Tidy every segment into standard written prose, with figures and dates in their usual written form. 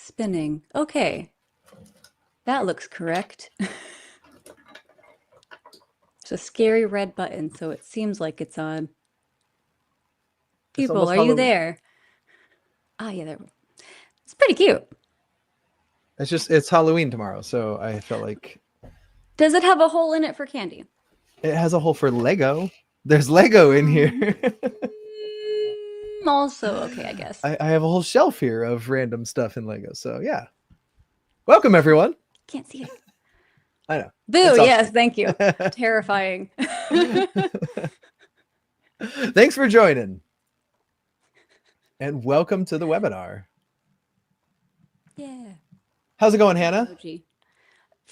spinning. Okay. That looks correct. It's a scary red button, so it seems like it's on. It's People, almost are you Halloween. there? Ah, yeah, there. It's pretty cute. It's Halloween tomorrow, so I felt like Does it have a hole in it for candy? it has a hole for Lego. There's Lego in here. Also, okay, I guess. I have a whole shelf here of random stuff in Lego. So yeah. Welcome everyone. Can't see it. I know. Boo, It's yes, Oxide. thank you. Terrifying. Thanks for joining. And welcome to the webinar. Yeah. How's it going, Hannah? Emoji.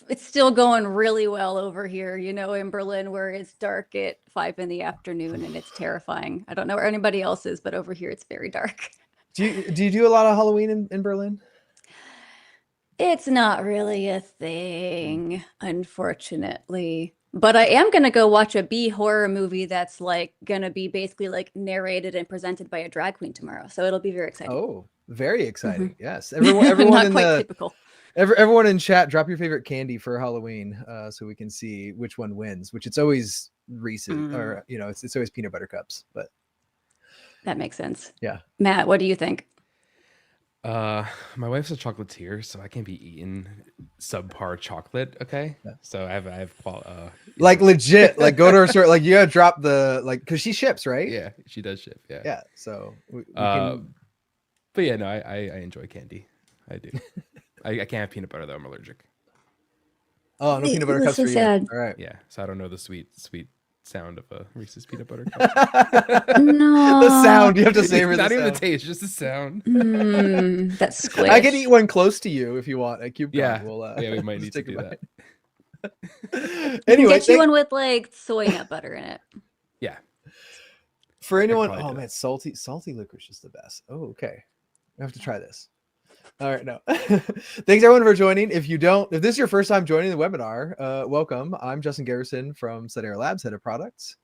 It's still going really well over here, in Berlin where it's dark at 5 in the afternoon and it's terrifying. I don't know where anybody else is, but over here it's very dark. Do you do a lot of Halloween in Berlin? It's not really a thing, unfortunately. But I am going to go watch a B horror movie that's going to be basically narrated and presented by a drag queen tomorrow. So it'll be very exciting. Oh, very exciting. Mm-hmm. Yes. Everyone Not in quite typical. Everyone in chat, drop your favorite candy for Halloween, so we can see which one wins. Which it's always Reese's, or it's always peanut butter cups. But that makes sense. Yeah, Matt, what do you think? My wife's a chocolatier, so I can't be eating subpar chocolate. Okay, yeah. So I have legit, go to her store. You gotta drop the because she ships, right? Yeah, she does ship. Yeah, yeah. So we can. But yeah, no, I enjoy candy. I do. I can't have peanut butter though. I'm allergic. Oh, no peanut butter cups so for sad. you. All right. Yeah, so I don't know the sweet sound of a Reese's peanut butter cup. No, the sound you have to savor. Not even the taste, just the sound. That's squish. I can eat one close to you if you want. A cube. Yeah, we'll, we might need to do that. Anyway, get you one with soy nut butter in it. Yeah. For anyone, oh man, salty licorice is the best. Oh, okay. I have to try this. All right, no. Thanks everyone for joining. If this is your first time joining the webinar, welcome. I'm Justin Garrison from Sedera Labs, head of products.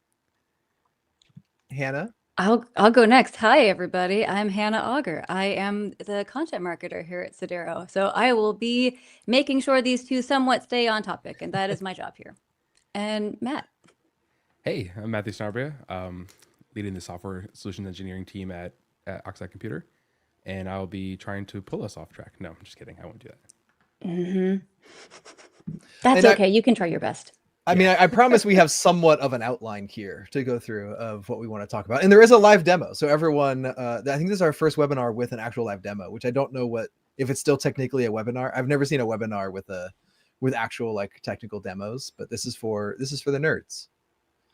Hannah. I'll go next. Hi everybody. I'm Hannah Auger. I am the content marketer here at Sedera. So I will be making sure these two somewhat stay on topic, and that is my job here. And Matt. Hey, I'm Matthew Snarbria, leading the software solutions engineering team at Oxide Computer. And I'll be trying to pull us off track. No, I'm just kidding. I won't do that. Mm-hmm. That's okay. You can try your best. I mean, I promise we have somewhat of an outline here to go through of what we want to talk about. And there is a live demo. So everyone, I think this is our first webinar with an actual live demo, which I don't know if it's still technically a webinar. I've never seen a webinar with actual technical demos, but this is for the nerds.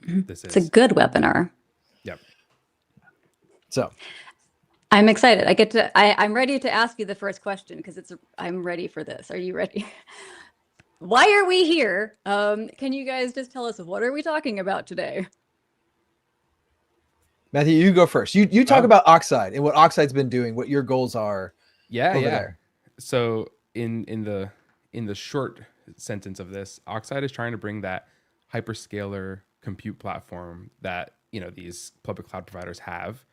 It's a good webinar. Yep. So I'm excited. I'm ready to ask you the first question because I'm ready for this. Are you ready? Why are we here? Can you guys just tell us what are we talking about today? Matthew, you go first. You talk about Oxide and what Oxide's been doing, what your goals are. Yeah. There. So in the short sentence of this, Oxide is trying to bring that hyperscaler compute platform that these public cloud providers have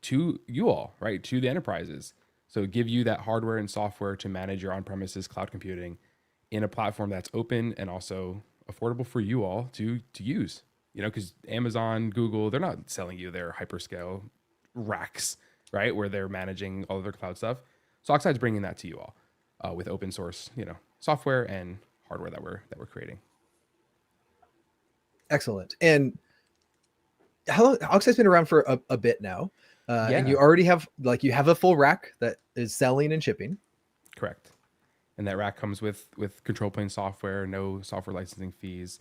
to you all, right? To the enterprises. So give you that hardware and software to manage your on-premises cloud computing in a platform that's open and also affordable for you all to use. Because Amazon, Google, they're not selling you their hyperscale racks, right? Where they're managing all of their cloud stuff. So Oxide's bringing that to you all with open source, software and hardware that we're creating. Excellent. And how long? Oxide's been around for a bit now. And you already have a full rack that is selling and shipping. Correct. And that rack comes with control plane software, no software licensing fees.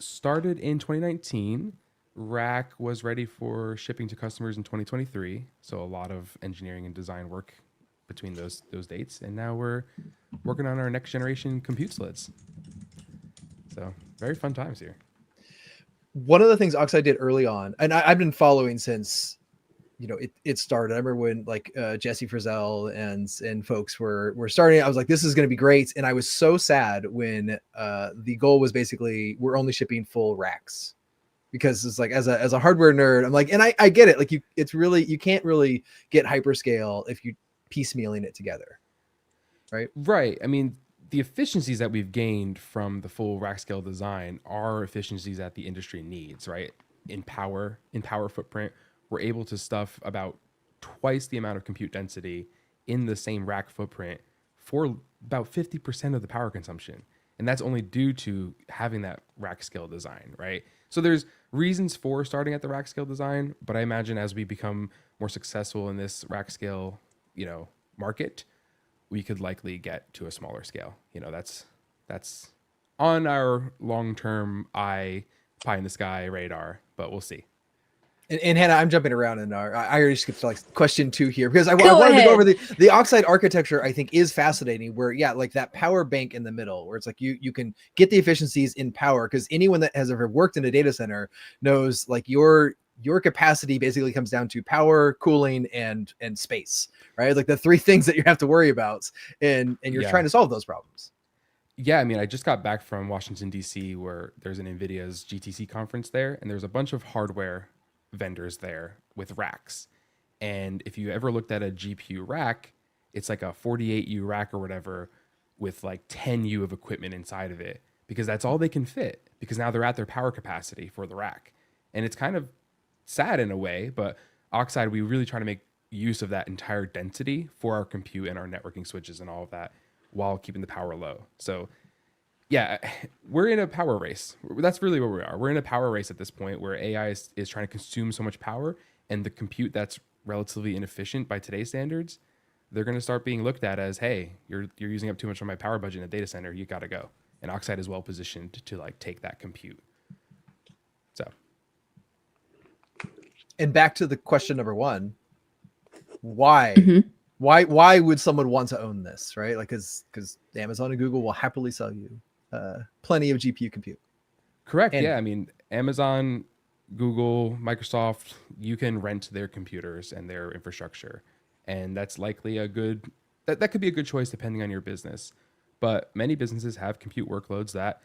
Started in 2019. Rack was ready for shipping to customers in 2023. So a lot of engineering and design work between those dates. And now we're working on our next generation compute slids. So very fun times here. One of the things Oxide did early on, and I've been following since it started. I remember when Jesse Frizzell and folks were starting. I was like, this is going to be great. And I was so sad when the goal was basically we're only shipping full racks, because it's as a hardware nerd, I'm like, and I get it. You can't really get hyperscale if you piecemealing it together, right? Right. I mean, the efficiencies that we've gained from the full rack scale design are efficiencies that the industry needs, right? In power footprint, we're able to stuff about twice the amount of compute density in the same rack footprint for about 50% of the power consumption. And that's only due to having that rack scale design, right? So there's reasons for starting at the rack scale design, but I imagine as we become more successful in this rack scale, market, we could likely get to a smaller scale. That's on our long-term pie in the sky radar, but we'll see. And Hannah, I'm jumping around, and I already skipped to like question 2 here because I Go wanted to go over ahead. the Oxide architecture. I think is fascinating. Where like that power bank in the middle, where it's like you can get the efficiencies in power, because anyone that has ever worked in a data center knows like your capacity basically comes down to power, cooling, and space, right? Like the 3 things that you have to worry about, and you're Yeah. trying to solve those problems. Yeah, I mean, I just got back from Washington, D.C., where there's an NVIDIA's GTC conference there, and there's a bunch of hardware vendors there with racks. And if you ever looked at a GPU rack, it's like a 48U rack or whatever with like 10U of equipment inside of it, because that's all they can fit, because now they're at their power capacity for the rack. And it's kind of sad in a way, but Oxide, we really try to make use of that entire density for our compute and our networking switches and all of that while keeping the power low. So yeah, we're in a power race. That's really where we are. We're in a power race at this point where AI is trying to consume so much power, and the compute that's relatively inefficient by today's standards, they're going to start being looked at as, hey, you're using up too much of my power budget in a data center. You got to go. And Oxide is well positioned to like take that compute. So, And back to the question number 1, why? Mhm. Why would someone want to own this, right? Like, because Amazon and Google will happily sell you plenty of GPU compute. correct. And Yeah. I mean, Amazon, Google, Microsoft, you can rent their computers and their infrastructure. And that's likely that could be a good choice depending on your business. But many businesses have compute workloads that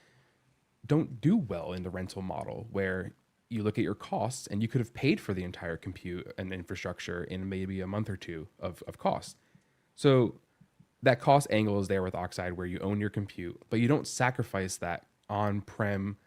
don't do well in the rental model, where you look at your costs and you could have paid for the entire compute and infrastructure in maybe a month or 2 of cost. So that cost angle is there with Oxide, where you own your compute, but you don't sacrifice that on-prem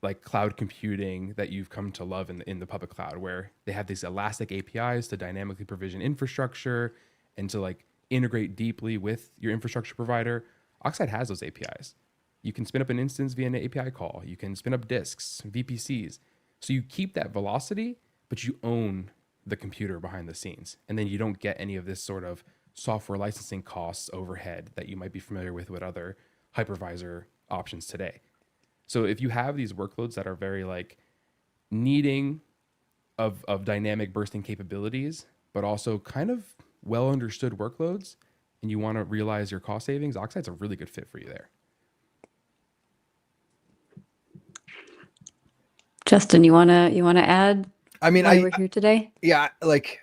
like cloud computing that you've come to love in the public cloud, where they have these elastic APIs to dynamically provision infrastructure and to like integrate deeply with your infrastructure provider. Oxide has those APIs. You can spin up an instance via an API call. You can spin up disks, VPCs. So you keep that velocity, but you own the computer behind the scenes. And then you don't get any of this sort of software licensing costs overhead that you might be familiar with other hypervisor options today. So if you have these workloads that are very like needing of dynamic bursting capabilities, but also kind of well understood workloads, and you want to realize your cost savings, Oxide's a really good fit for you there. Justin, you wanna add I mean, why we're here today? yeah, like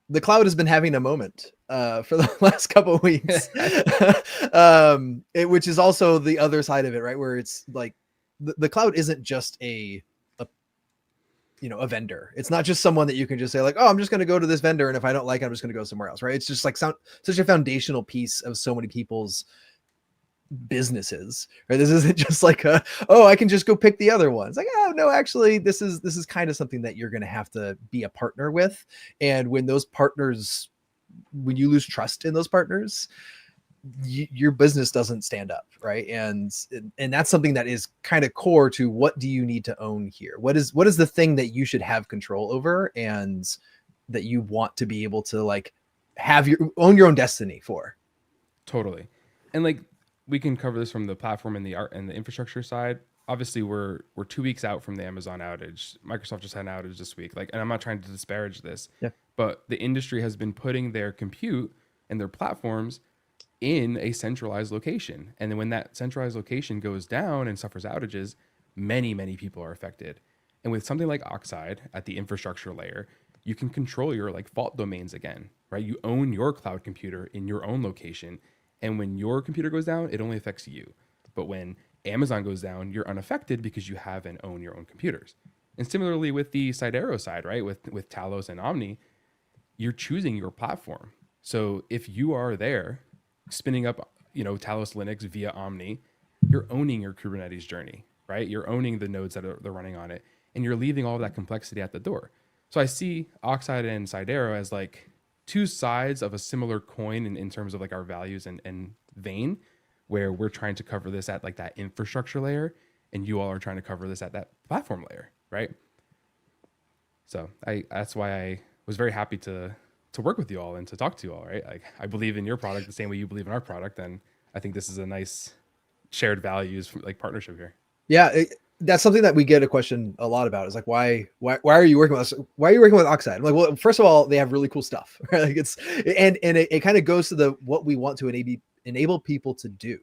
the cloud has been having a moment for the last couple of weeks, which is also the other side of it, right? Where it's like the cloud isn't just a vendor. It's not just someone that you can just say like, oh, I'm just going to go to this vendor, and if I don't like it, I'm just going to go somewhere else, right? It's just like such a foundational piece of so many people's businesses, right? This isn't just like I can just go pick the other one. It's like, oh no, actually this is kind of something that you're going to have to be a partner with. And when you lose trust in those partners, your business doesn't stand up, right? And that's something that is kind of core to what do you need to own here. What is the thing that you should have control over, and that you want to be able to like own your own destiny for. Totally. And like we can cover this from the platform and the art and the infrastructure side. Obviously, we're 2 weeks out from the Amazon outage. Microsoft just had an outage this week. Like, and I'm not trying to disparage this, but the industry has been putting their compute and their platforms in a centralized location. And then when that centralized location goes down and suffers outages, many, many people are affected. And with something like Oxide at the infrastructure layer, you can control your like fault domains again, right? You own your cloud computer in your own location. And when your computer goes down, it only affects you. But when Amazon goes down, you're unaffected because you have and own your own computers. And similarly with the Sidero side, right? With Talos and Omni, you're choosing your platform. So if you are there spinning up, Talos Linux via Omni, you're owning your Kubernetes journey, right? You're owning the nodes that they're running on it, and you're leaving all of that complexity at the door. So I see Oxide and Sidero as like two sides of a similar coin in terms of like our values and vein, where we're trying to cover this at like that infrastructure layer, and you all are trying to cover this at that platform layer, right? So that's why I was very happy to work with you all and to talk to you all, right? Like I believe in your product the same way you believe in our product, and I think this is a nice shared values like partnership here. Yeah, that's something that we get a question a lot about. Is like, why are you working with us? Why are you working with Oxide? I'm like, well, first of all, they have really cool stuff, right? Like it's and it kind of goes to the what we want to enable people to do,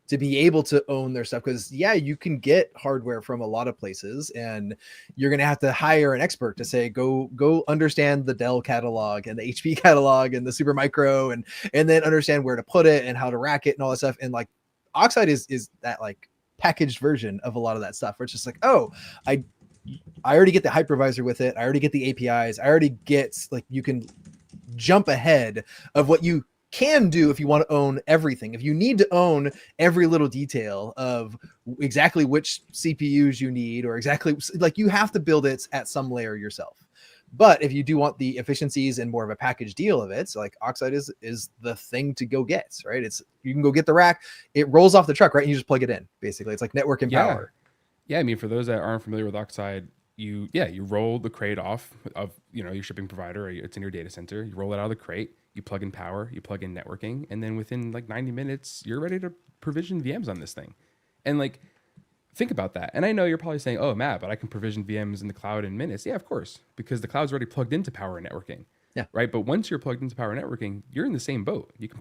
to be able to own their stuff. Because yeah, you can get hardware from a lot of places, and you're gonna have to hire an expert to say, go understand the Dell catalog and the HP catalog and the Supermicro, and then understand where to put it and how to rack it and all that stuff. And like Oxide is that like packaged version of a lot of that stuff where it's just like, oh, I already get the hypervisor with it. I already get the APIs. I already get like, you can jump ahead of what you can do if you want to own everything. If you need to own every little detail of exactly which CPUs you need, or exactly like you have to build it at some layer yourself. But if you do want the efficiencies and more of a package deal of it, so like Oxide is the thing to go get, right? It's, you can go get the rack, it rolls off the truck, right? And you just plug it in. Basically, it's like network and power. Yeah, I mean, for those that aren't familiar with Oxide, you roll the crate off of your shipping provider, or it's in your data center. You roll it out of the crate, you plug in power, you plug in networking, and then within like 90 minutes, you're ready to provision VMs on this thing. And like, think about that. And I know you're probably saying, oh, Matt, but I can provision VMs in the cloud in minutes. Yeah, of course, because the cloud's already plugged into power and networking. Yeah. Right. But once you're plugged into power and networking, you're in the same boat. You can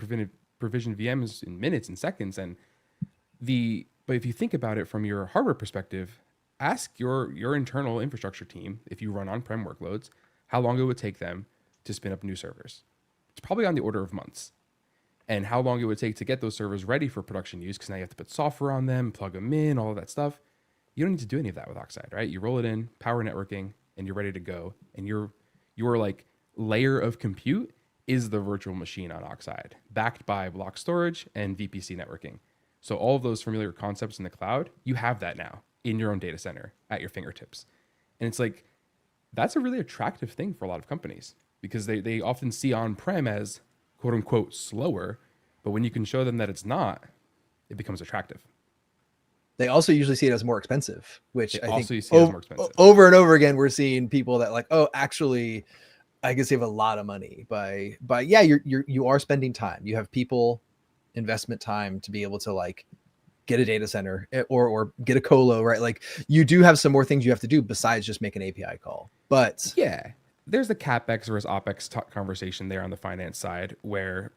provision VMs in minutes and seconds. But if you think about it from your hardware perspective, ask your internal infrastructure team, if you run on-prem workloads, how long it would take them to spin up new servers. It's probably on the order of months. And how long it would take to get those servers ready for production use, because now you have to put software on them, plug them in, all of that stuff. You don't need to do any of that with Oxide, right? You roll it in, power networking, and you're ready to go. And your like layer of compute is the virtual machine on Oxide, backed by block storage and VPC networking. So all of those familiar concepts in the cloud, you have that now in your own data center at your fingertips. And it's like, that's a really attractive thing for a lot of companies, because they often see on-prem as quote unquote slower, but when you can show them that it's not, it becomes attractive. They also usually see it as more expensive, which I think you see it as more expensive. Over and over again, we're seeing people that like, oh, actually, I can save a lot of money by yeah, you are spending time. You have people investment time to be able to like get a data center or get a colo, right? Like you do have some more things you have to do besides just make an API call. But yeah, there's the CapEx versus OpEx conversation there on the finance side, where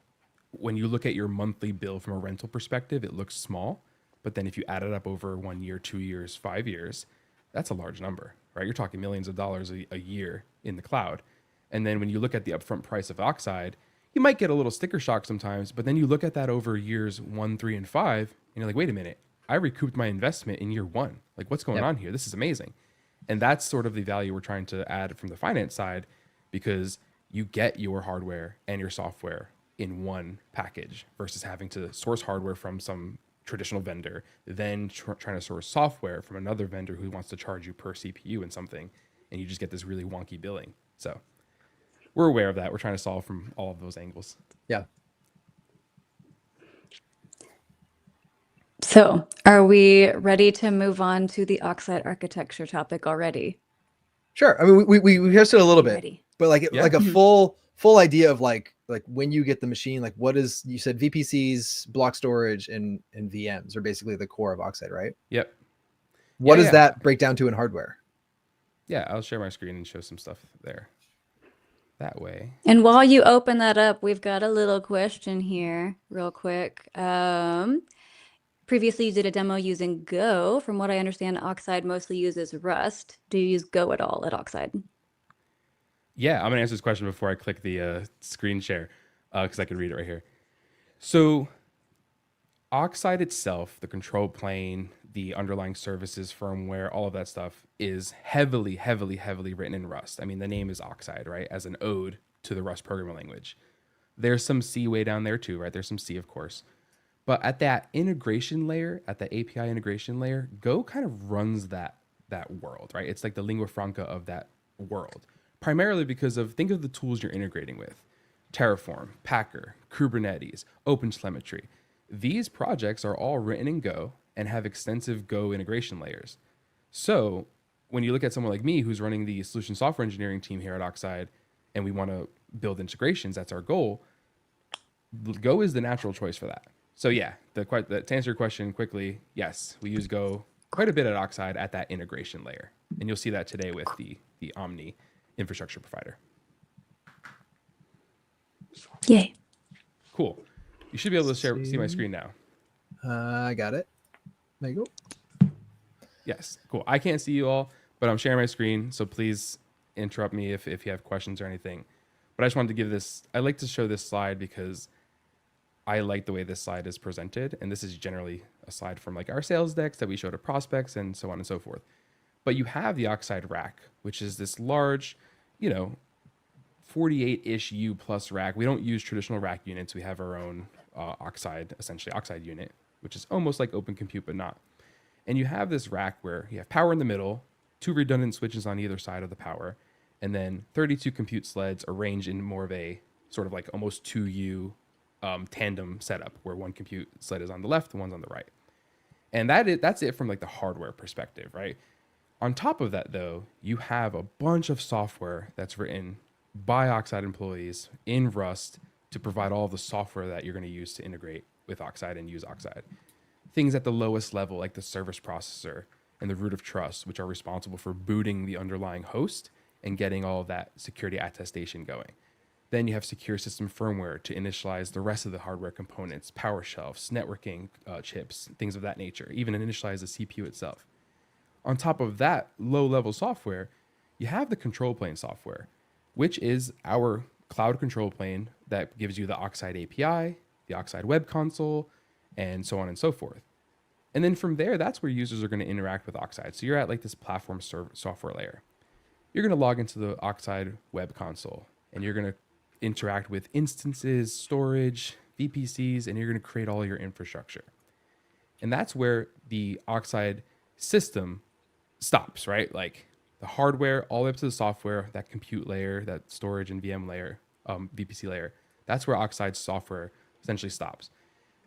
when you look at your monthly bill from a rental perspective, it looks small. But then if you add it up over 1 year, 2 years, 5 years, that's a large number, right? You're talking millions of dollars a year in the cloud. And then when you look at the upfront price of Oxide, you might get a little sticker shock sometimes, but then you look at that over years 1, 3, and 5, and you're like, wait a minute, I recouped my investment in year 1. Like, what's going on here? This is amazing. And that's sort of the value we're trying to add from the finance side, because you get your hardware and your software in one package versus having to source hardware from some traditional vendor, then trying to source software from another vendor who wants to charge you per CPU and something, and you just get this really wonky billing. So we're aware of that. We're trying to solve from all of those angles. Yeah. So, are we ready to move on to the Oxide architecture topic already? Sure. I mean, we tested a little bit, Ready? but like like a full idea of like when you get the machine, like what is, you said VPCs, block storage, and VMs are basically the core of Oxide, right? Yep. What does that break down to in hardware? Yeah, I'll share my screen and show some stuff there. That way. And while you open that up, we've got a little question here, real quick. Previously, you did a demo using Go. From what I understand, Oxide mostly uses Rust. Do you use Go at all at Oxide? Yeah, I'm going to answer this question before I click the screen share, because I can read it right here. So Oxide itself, the control plane, the underlying services, firmware, all of that stuff is heavily, heavily, heavily written in Rust. I mean, the name is Oxide, right? As an ode to the Rust programming language. There's some C way down there too, right? There's some C, of course. But at that integration layer, at the API integration layer, Go kind of runs that world, right? It's like the lingua franca of that world. Primarily because of, think of the tools you're integrating with. Terraform, Packer, Kubernetes, OpenTelemetry. These projects are all written in Go and have extensive Go integration layers. So when you look at someone like me who's running the solution software engineering team here at Oxide, and we want to build integrations, that's our goal, Go is the natural choice for that. So yeah, to answer your question quickly, yes, we use Go quite a bit at Oxide at that integration layer. And you'll see that today with the Omni infrastructure provider. Yay. Cool. You should be able to see my screen now. I got it. There you go. Yes, cool. I can't see you all, but I'm sharing my screen, so please interrupt me if you have questions or anything. But I just wanted to give this, I like to show this slide because I like the way this slide is presented. And this is generally a slide from like our sales decks that we show to prospects and so on and so forth. But you have the Oxide rack, which is this large, 48-ish U plus rack. We don't use traditional rack units. We have our own essentially Oxide unit, which is almost like Open Compute, but not. And you have this rack where you have power in the middle, 2 redundant switches on either side of the power, and then 32 compute sleds arranged in more of a sort of like almost 2U tandem setup where one compute sled is on the left and one's on the right. And that's it from like the hardware perspective, right? On top of that, though, you have a bunch of software that's written by Oxide employees in Rust to provide all the software that you're going to use to integrate with Oxide and use Oxide. Things at the lowest level, like the service processor and the root of trust, which are responsible for booting the underlying host and getting all of that security attestation going. Then you have secure system firmware to initialize the rest of the hardware components, power shelves, networking chips, things of that nature, even initialize the CPU itself. On top of that low-level software, you have the control plane software, which is our cloud control plane that gives you the Oxide API, the Oxide web console, and so on and so forth. And then from there, that's where users are going to interact with Oxide. So you're at like this platform software layer. You're going to log into the Oxide web console, and you're going to interact with instances, storage, VPCs, and you're going to create all your infrastructure. And that's where the Oxide system stops, right? Like the hardware all the way up to the software, that compute layer, that storage and VM layer, VPC layer. That's where Oxide software essentially stops.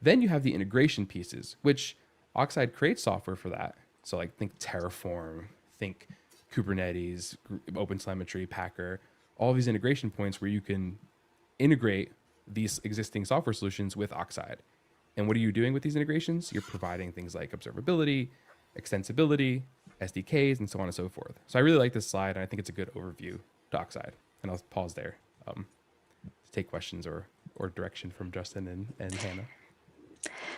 Then you have the integration pieces, which Oxide creates software for that. So like think Terraform, think Kubernetes, OpenTelemetry, Packer, all of these integration points where you can integrate these existing software solutions with Oxide. And what are you doing with these integrations? You're providing things like observability, extensibility, SDKs, and so on and so forth. So I really like this slide, and I think it's a good overview to Oxide. And I'll pause there to take questions or direction from Justin and Hannah.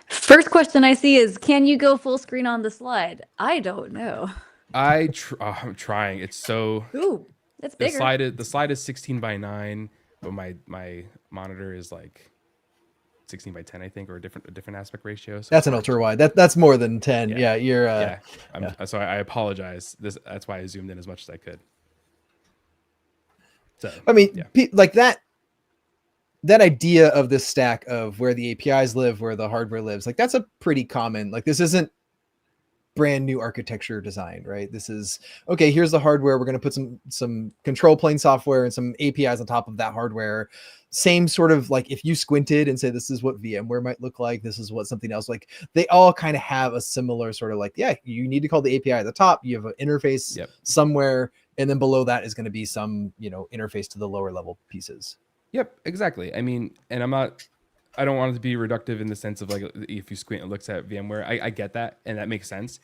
First question I see is, can you go full screen on the slide? I don't know. I'm trying. It's so... Ooh, that's bigger. The slide is 16 by 9, but my monitor is like 16 by 10, I think, or a different aspect ratio. So That's an ultra wide. That's more than 10. Yeah, you're. So I apologize. That's why I zoomed in as much as I could. So I mean, like that idea of this stack of where the APIs live, where the hardware lives, like that's a pretty common. Like this isn't brand new architecture design, right? This is okay. Here's the hardware. We're going to put some control plane software and some APIs on top of that hardware. Same sort of like if you squinted and say this is what VMware might look like, this is what something else like. They all kind of have a similar sort of like, yeah, you need to call the API at the top. You have an interface somewhere, and then below that is going to be some interface to the lower level pieces. Yep, exactly. I mean, and I don't want it to be reductive in the sense of like if you squint and looks at VMware, I get that, and that makes sense.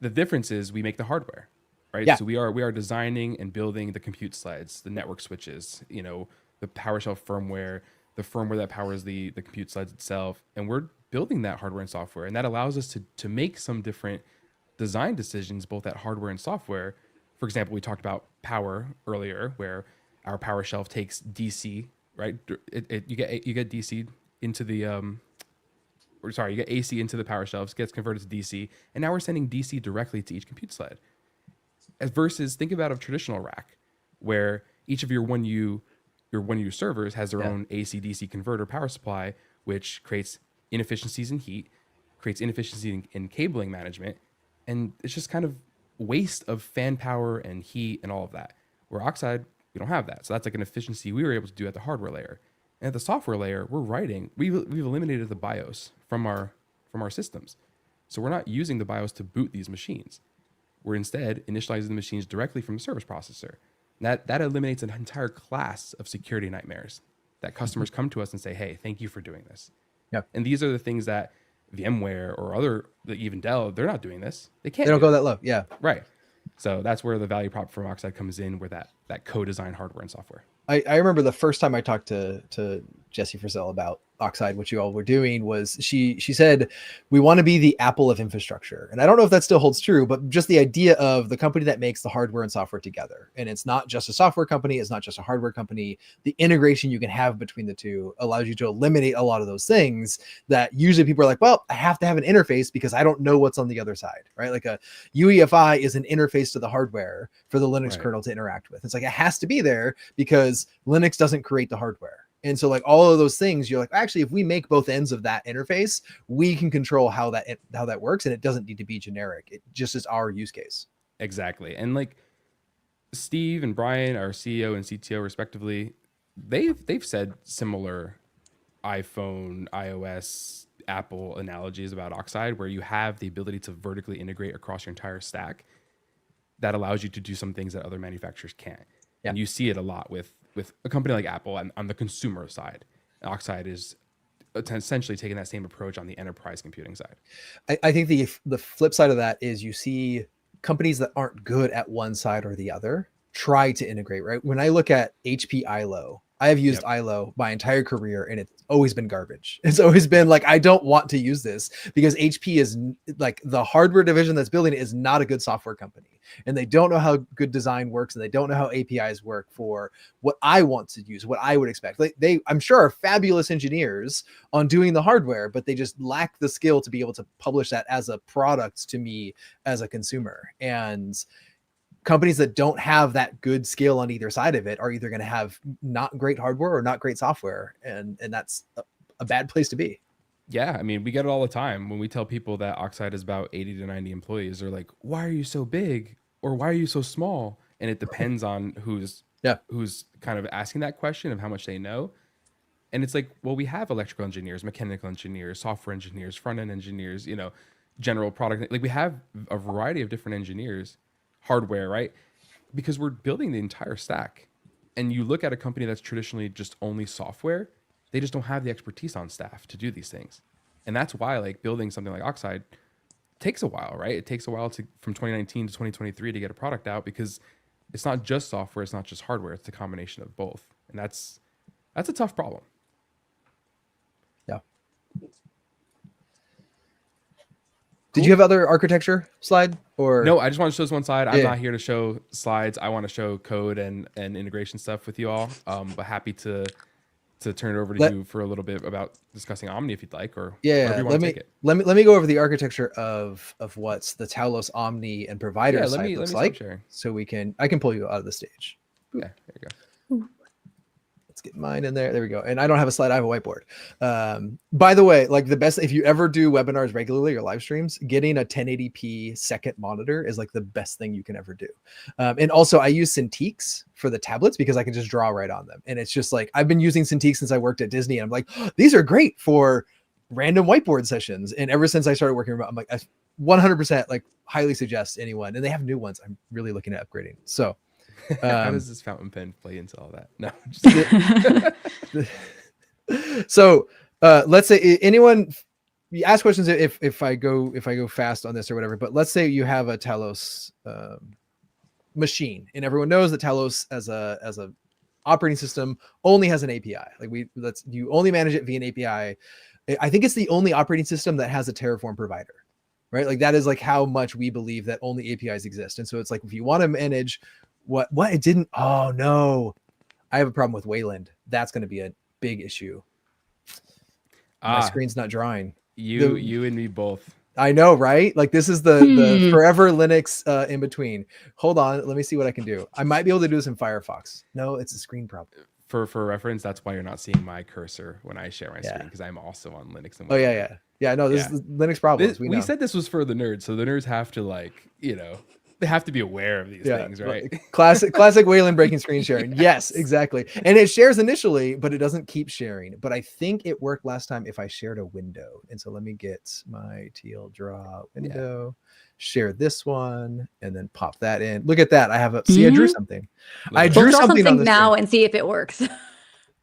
The difference is we make the hardware, right? Yeah. So we are designing and building the compute slides, the network switches, the PowerShell firmware, the firmware that powers the compute slides itself, and we're building that hardware and software, and that allows us to make some different design decisions, both at hardware and software. For example, we talked about power earlier, where our PowerShell takes DC, right? You get DC into the you get AC into the power shelves, gets converted to DC, and now we're sending DC directly to each compute sled. As versus think about a traditional rack where each of your 1U one of your servers has their Yeah. own AC/DC converter power supply, which creates inefficiencies in heat, creates inefficiency in cabling management, and it's just kind of waste of fan power and heat and all of that. Where Oxide, we don't have that, so that's like an efficiency we were able to do at the hardware layer. And at the software layer, we've eliminated the BIOS from our systems, so we're not using the BIOS to boot these machines. We're instead initializing the machines directly from the service processor. That eliminates an entire class of security nightmares that customers come to us and say, "Hey, thank you for doing this." Yeah. And these are the things that VMware or even Dell, they're not doing this. They can't. They don't do go it. that low. Yeah. Right. So that's where the value prop from Oxide comes in, where that co-design hardware and software. I remember the first time I talked to Jessie Frizzell about Oxide, what you all were doing was she said, we want to be the Apple of infrastructure. And I don't know if that still holds true, but just the idea of the company that makes the hardware and software together. And it's not just a software company. It's not just a hardware company. The integration you can have between the two allows you to eliminate a lot of those things that usually people are like, well, I have to have an interface because I don't know what's on the other side, right? Like a UEFI is an interface to the hardware for the Linux Right. kernel to interact with. It's like, it has to be there because Linux doesn't create the hardware. And so like all of those things, you're like, actually, if we make both ends of that interface, we can control how that works. And it doesn't need to be generic. It just is our use case. Exactly. And like Steve and Brian, our CEO and CTO respectively, they've said similar iPhone, iOS, Apple analogies about Oxide, where you have the ability to vertically integrate across your entire stack that allows you to do some things that other manufacturers can't. Yeah. And you see it a lot with a company like Apple on the consumer side. Oxide is essentially taking that same approach on the enterprise computing side. I think the flip side of that is you see companies that aren't good at one side or the other try to integrate, right? When I look at HP ILO, I have used ILO my entire career and it's always been garbage. It's always been like, I don't want to use this because HP is like the hardware division that's building it is not a good software company. And they don't know how good design works and they don't know how APIs work for what I want to use, what I would expect. They I'm sure are fabulous engineers on doing the hardware, but they just lack the skill to be able to publish that as a product to me as a consumer. And companies that don't have that good skill on either side of it are either going to have not great hardware or not great software. And that's a bad place to be. Yeah. I mean, we get it all the time when we tell people that Oxide is about 80 to 90 employees. They're like, why are you so big? Or why are you so small? And it depends on who's kind of asking that question of how much they know. And it's like, well, we have electrical engineers, mechanical engineers, software engineers, front-end engineers, general product. Like we have a variety of different engineers, hardware, right? Because we're building the entire stack. And you look at a company that's traditionally just only software, they just don't have the expertise on staff to do these things. And that's why like building something like Oxide takes a while, right? It takes a while from 2019 to 2023 to get a product out because it's not just software, it's not just hardware, it's a combination of both. And that's a tough problem. Yeah. Did you have other architecture slide or no? I just want to show this one slide. I'm not here to show slides. I want to show code and integration stuff with you all. But happy to turn it over to you for a little bit about discussing Omni if you'd like, or wherever you want to take it. Let me go over the architecture of what's the Talos Omni and provider side looks like, so I can pull you out of the stage. Yeah, there you go. Let's get mine in there. There we go. And I don't have a slide. I have a whiteboard. By the way, like the best, if you ever do webinars regularly or live streams, getting a 1080p second monitor is like the best thing you can ever do. And also I use Cintiqs for the tablets because I can just draw right on them. And it's just like, I've been using Cintiqs since I worked at Disney. And I'm like, oh, these are great for random whiteboard sessions. And ever since I started working remote, I'm like, I 100% like highly suggest anyone. And they have new ones. I'm really looking at upgrading. So how does this fountain pen play into all that? No. So let's say anyone, you ask questions if I go fast on this or whatever, but let's say you have a Talos machine and everyone knows that Talos as a operating system only has an API. Like you only manage it via an API. I think it's the only operating system that has a Terraform provider, right? Like that is like how much we believe that only APIs exist. And so it's like, if you want to manage what it didn't, oh no, I have a problem with Wayland. That's going to be a big issue. My screen's not drawing. You and me both. I know, right? Like this is the forever Linux in between. Hold on, let me see what I can do. I might be able to do this in Firefox. No, it's a screen problem. For reference, that's why you're not seeing my cursor when I share my Yeah. screen, because I'm also on Linux and Oh yeah, Windows. yeah. No, this Yeah. is the Linux problems. We We know. said this was for the nerds, so the nerds have to they have to be aware of these Yeah, things, right? classic Wayland breaking screen sharing. Yes, exactly. And it shares initially, but it doesn't keep sharing. But I think it worked last time if I shared a window. And so let me get my TL draw window, share this one, and then pop that in. Look at that. I have see, I drew something. Look I at drew We'll that. draw something on something the now screen. and see if it works.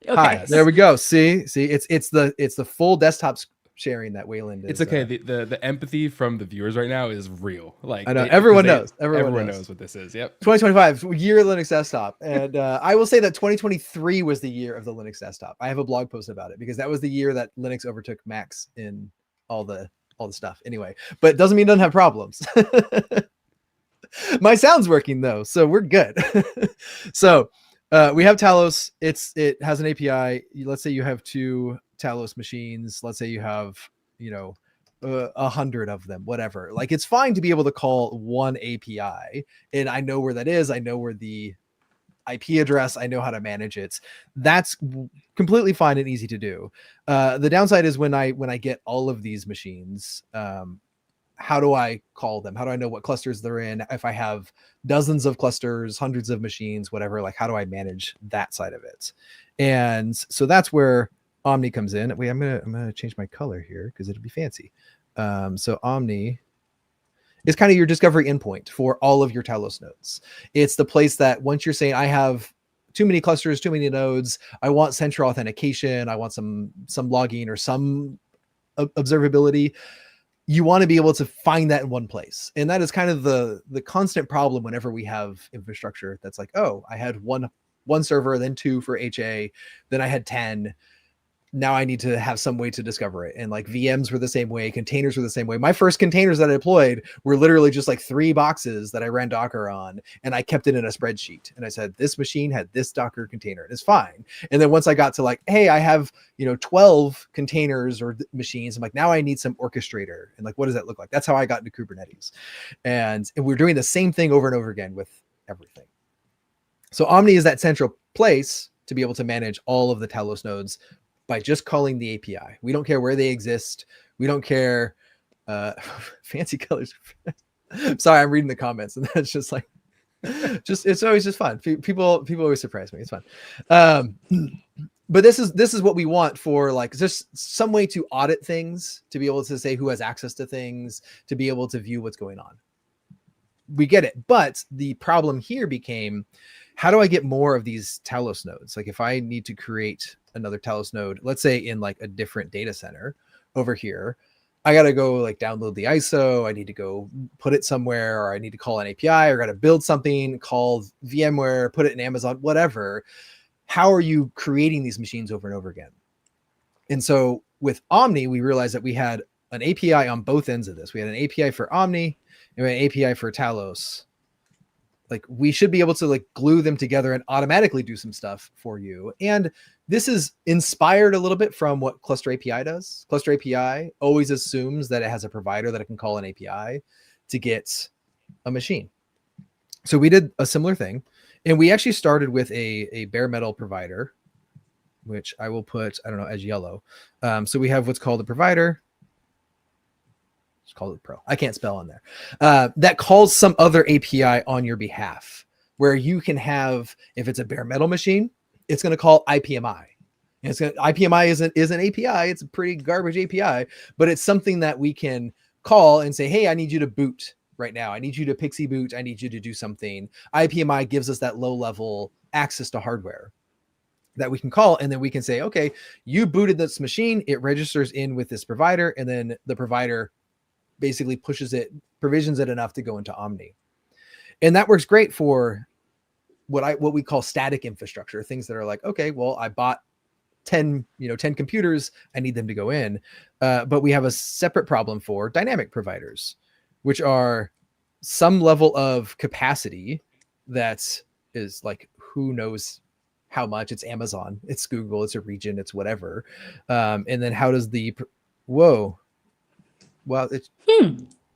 Hi, Okay. there we go. See, it's the full desktop sharing that Wayland is. It's okay. The empathy from the viewers right now is real. Like I know 'cause everyone knows. Everyone knows what this is. Yep. 2025 year of Linux desktop, and I will say that 2023 was the year of the Linux desktop. I have a blog post about it because that was the year that Linux overtook Macs in all the stuff. Anyway, but it doesn't mean it doesn't have problems. My sound's working though, so we're good. So we have Talos. It has an API. Let's say you have 2 Talos machines. Let's say you have 100 of them, whatever. Like it's fine to be able to call one API, and I know where that is. I know where the IP address. I know how to manage it. That's completely fine and easy to do. The downside is when I get all of these machines. How do I call them? How do I know what clusters they're in? If I have dozens of clusters, hundreds of machines, whatever, like how do I manage that side of it? And so that's where Omni comes in. Wait, I'm gonna change my color here because it'll be fancy. So Omni is kind of your discovery endpoint for all of your Talos nodes. It's the place that once you're saying I have too many clusters, too many nodes, I want central authentication, I want some logging or some observability, you want to be able to find that in one place. And that is kind of the constant problem whenever we have infrastructure that's like, oh, I had one server, then 2 for HA, then I had 10. Now I need to have some way to discover it. And like VMs were the same way, containers were the same way. My first containers that I deployed were literally just like 3 boxes that I ran Docker on, and I kept it in a spreadsheet. And I said, this machine had this Docker container, and it's fine. And then once I got to like, hey, I have 12 containers or machines, I'm like, now I need some orchestrator. And like, what does that look like? That's how I got into Kubernetes. And we're doing the same thing over and over again with everything. So Omni is that central place to be able to manage all of the Talos nodes by just calling the API. We don't care where they exist. We don't care. Fancy colors. Sorry, I'm reading the comments, and that's just like, it's always just fun. People always surprise me. It's fun. But this is what we want for like just some way to audit things, to be able to say who has access to things, to be able to view what's going on. We get it. But the problem here became, how do I get more of these Talos nodes? Like if I need to create another Talos node, let's say in like a different data center over here, I got to go like download the ISO. I need to go put it somewhere, or I need to call an API, or got to build something, call VMware, put it in Amazon, whatever. How are you creating these machines over and over again? And so with Omni, we realized that we had an API on both ends of this. We had an API for Omni and we had an API for Talos. Like we should be able to like glue them together and automatically do some stuff for you. And this is inspired a little bit from what Cluster API does. Cluster API always assumes that it has a provider that it can call an API to get a machine. So we did a similar thing, and we actually started with a bare metal provider, which I will put, I don't know, as yellow. So we have what's called a provider. Just call it Pro. I can't spell on there. That calls some other API on your behalf, where you can have, if it's a bare metal machine, it's going to call IPMI. And IPMI is an API. It's a pretty garbage API, but it's something that we can call and say, hey, I need you to boot right now. I need you to Pixie boot. I need you to do something. IPMI gives us that low level access to hardware that we can call. And then we can say, okay, you booted this machine. It registers in with this provider. And then the provider basically provisions it enough to go into Omni. And that works great for what we call static infrastructure, things that are like, okay, well, I bought 10 computers, I need them to go in. But we have a separate problem for dynamic providers, which are some level of capacity that is like, who knows how much. It's Amazon, it's Google, it's a region, it's whatever. And then how does well, it's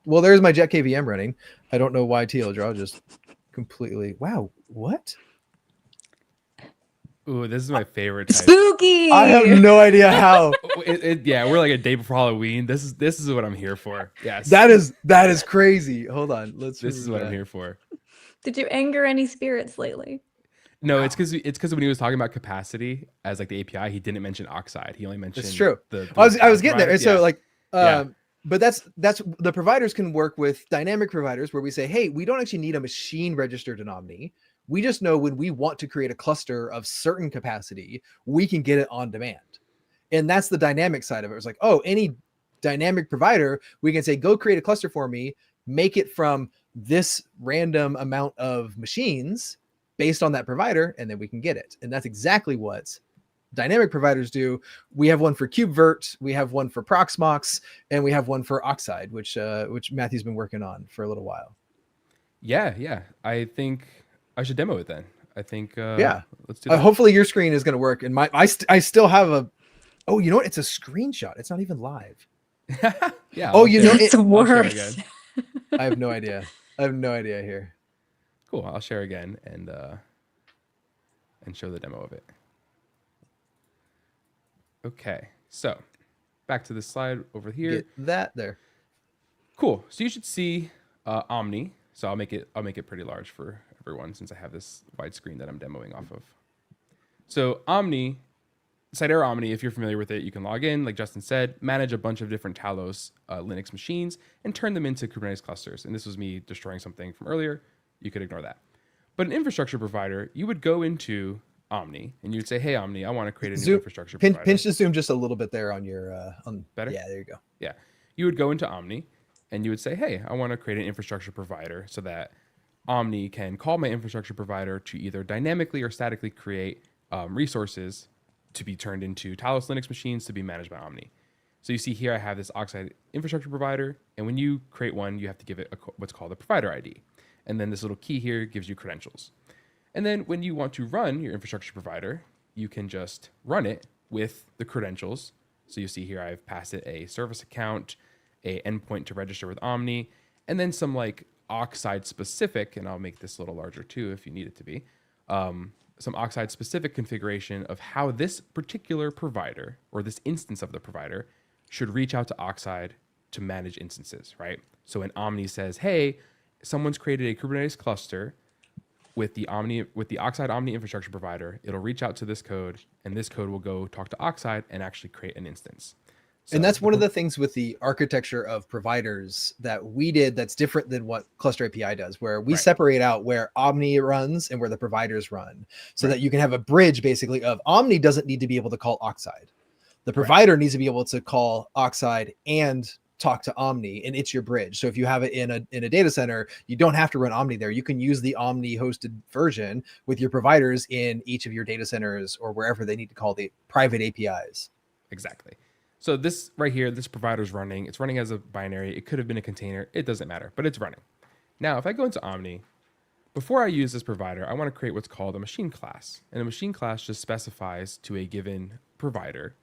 well, there's my Jet KVM running. I don't know why TL Draw just completely, wow, what? Ooh, this is my favorite type. Spooky. I have no idea how. Yeah, we're like a day before Halloween. This is what I'm here for. Yes, That is crazy. Hold on. Let's this is remove what I'm that. here for. Did you anger any spirits lately? No, it's because when he was talking about capacity as like the API, he didn't mention Oxide. He only mentioned It's true. the I was cloud getting there. provider. And so Yeah, like yeah, but that's the providers can work with dynamic providers where we say, hey, we don't actually need a machine registered in Omni. We just know when we want to create a cluster of certain capacity, we can get it on demand. And that's the dynamic side of it. It's like, oh, any dynamic provider, we can say, go create a cluster for me, make it from this random amount of machines based on that provider, and then we can get it. And that's exactly what dynamic providers do. We have one for KubeVirt, we have one for Proxmox, and we have one for Oxide, which Matthew's been working on for a little while. yeah. I think I should demo it then. I think Yeah. let's do that. Hopefully your screen is going to work. And I still have a. Oh, you know what? It's a screenshot. It's not even live. Yeah. Oh, I'll you share know, it. It's I'll share worse. again. I have no idea. I have no idea here. Cool. I'll share again and show the demo of it. Okay. So back to the slide over here. Get that there. Cool. So you should see Omni. So I'll make it pretty large for everyone since I have this wide screen that I'm demoing off of. So Omni, Cytera Omni, if you're familiar with it, you can log in, like Justin said, manage a bunch of different Talos Linux machines and turn them into Kubernetes clusters. And this was me destroying something from earlier. You could ignore that. But an infrastructure provider, you would go into Omni and you'd say, hey, Omni, I want to create a new infrastructure provider. Pinch the zoom just a little bit there on your on better. Yeah, there you go. Yeah. You would go into Omni and you would say, hey, I want to create an infrastructure provider so that Omni can call my infrastructure provider to either dynamically or statically create resources to be turned into Talos Linux machines to be managed by Omni. So you see here, I have this Oxide infrastructure provider. And when you create one, you have to give it what's called a provider ID. And then this little key here gives you credentials. And then when you want to run your infrastructure provider, you can just run it with the credentials. So you see here, I've passed it a service account, a endpoint to register with Omni, and then some like Oxide specific, and I'll make this a little larger too if you need it to be, some Oxide specific configuration of how this particular provider or this instance of the provider should reach out to Oxide to manage instances, right? So when Omni says, hey, someone's created a Kubernetes cluster with the Oxide Omni infrastructure provider, it'll reach out to this code, and this code will go talk to Oxide and actually create an instance. So and that's one of the things with the architecture of providers that we did that's different than what Cluster API does, where we separate out where Omni runs and where the providers run, so that you can have a bridge basically of Omni doesn't need to be able to call Oxide. The provider needs to be able to call Oxide and talk to Omni, and it's your bridge. So if you have it in a data center, you don't have to run Omni there. You can use the Omni hosted version with your providers in each of your data centers or wherever they need to call the private APIs. Exactly. So this right here, this provider is running. It's running as a binary. It could have been a container. It doesn't matter, but it's running. Now, if I go into Omni, before I use this provider, I want to create what's called a machine class. And a machine class just specifies to a given provider.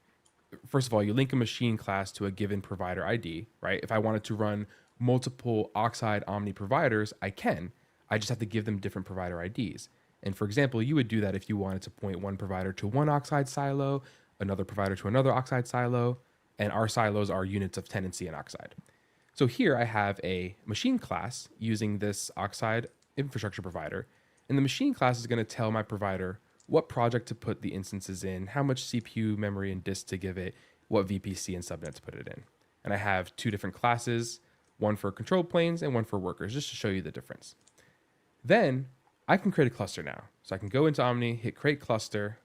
First of all, you link a machine class to a given provider ID, right? If I wanted to run multiple Oxide Omni providers, I can. I just have to give them different provider IDs. And for example, you would do that if you wanted to point one provider to one Oxide silo, another provider to another Oxide silo, and our silos are units of tenancy and Oxide. So here I have a machine class using this Oxide infrastructure provider, and the machine class is going to tell my provider what project to put the instances in, how much CPU, memory, and disk to give it, what VPC and subnet to put it in. And I have two different classes, one for control planes and one for workers, just to show you the difference. Then I can create a cluster now. So I can go into Omni, hit create cluster,